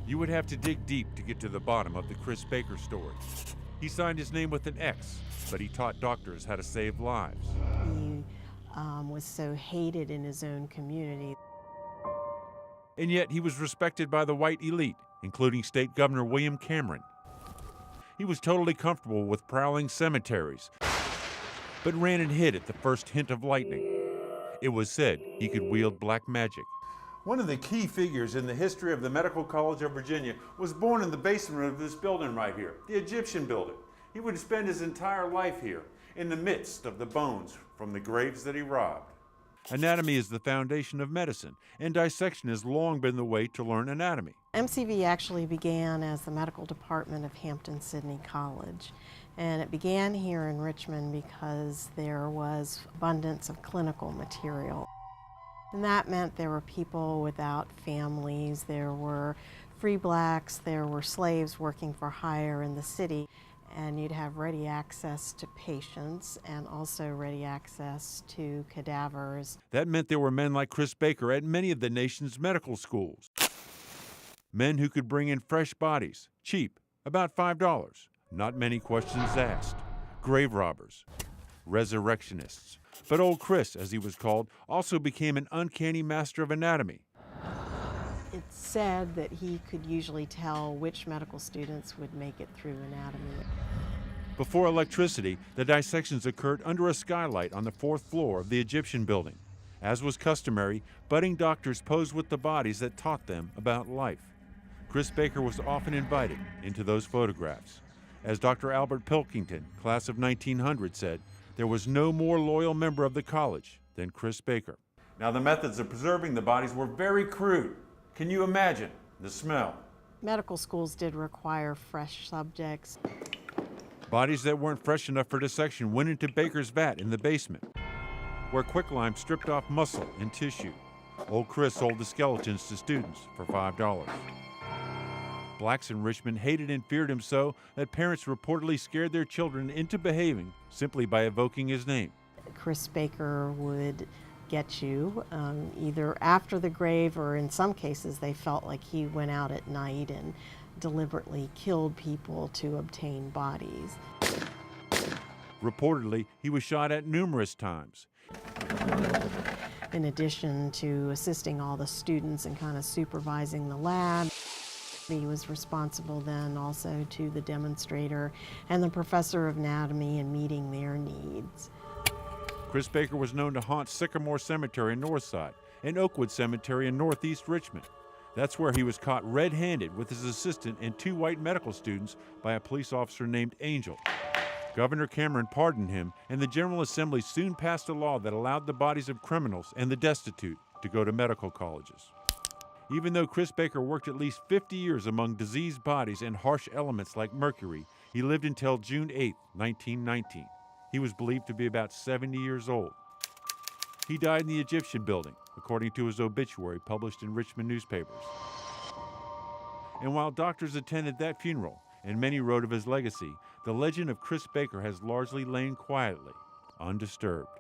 You would have to dig deep to get to the bottom of the Chris Baker story. He signed his name with an X, but he taught doctors how to save lives. He was so hated in his own community. And yet he was respected by the white elite, including State Governor William Cameron. He was totally comfortable with prowling cemeteries, but ran and hid at the first hint of lightning. It was said he could wield black magic. One of the key figures in the history of the Medical College of Virginia was born in the basement of this building right here, the Egyptian building. He would spend his entire life here, in the midst of the bones from the graves that he robbed. Anatomy is the foundation of medicine, and dissection has long been the way to learn anatomy. MCV actually began as the medical department of Hampton-Sydney College. And it began here in Richmond because there was abundance of clinical material. And that meant there were people without families, there were free blacks, there were slaves working for hire in the city, and you'd have ready access to patients and also ready access to cadavers. That meant there were men like Chris Baker at many of the nation's medical schools. Men who could bring in fresh bodies, cheap, about $5, not many questions asked. Grave robbers, resurrectionists. But old Chris, as he was called, also became an uncanny master of anatomy. It's said that he could usually tell which medical students would make it through anatomy. Before electricity, the dissections occurred under a skylight on the 4th floor of the Egyptian building. As was customary, budding doctors posed with the bodies that taught them about life. Chris Baker was often invited into those photographs. As Dr. Albert Pilkington, class of 1900, said, there was no more loyal member of the college than Chris Baker. Now, the methods of preserving the bodies were very crude. Can you imagine the smell? Medical schools did require fresh subjects. Bodies that weren't fresh enough for dissection went into Baker's vat in the basement, where quicklime stripped off muscle and tissue. Old Chris sold the skeletons to students for $5. Blacks in Richmond hated and feared him so that parents reportedly scared their children into behaving simply by evoking his name. Chris Baker would get you either after the grave, or in some cases they felt like he went out at night and deliberately killed people to obtain bodies. Reportedly, he was shot at numerous times. In addition to assisting all the students and kind of supervising the lab, he was responsible then also to the demonstrator and the professor of anatomy and meeting their needs. Chris Baker was known to haunt Sycamore Cemetery in Northside and Oakwood Cemetery in northeast Richmond. That's where he was caught red-handed with his assistant and 2 white medical students by a police officer named Angel. Governor Cameron pardoned him, and the General Assembly soon passed a law that allowed the bodies of criminals and the destitute to go to medical colleges. Even though Chris Baker worked at least 50 years among diseased bodies and harsh elements like mercury, he lived until June 8, 1919. He was believed to be about 70 years old. He died in the Egyptian building, according to his obituary published in Richmond newspapers. And while doctors attended that funeral, and many wrote of his legacy, the legend of Chris Baker has largely lain quietly, undisturbed.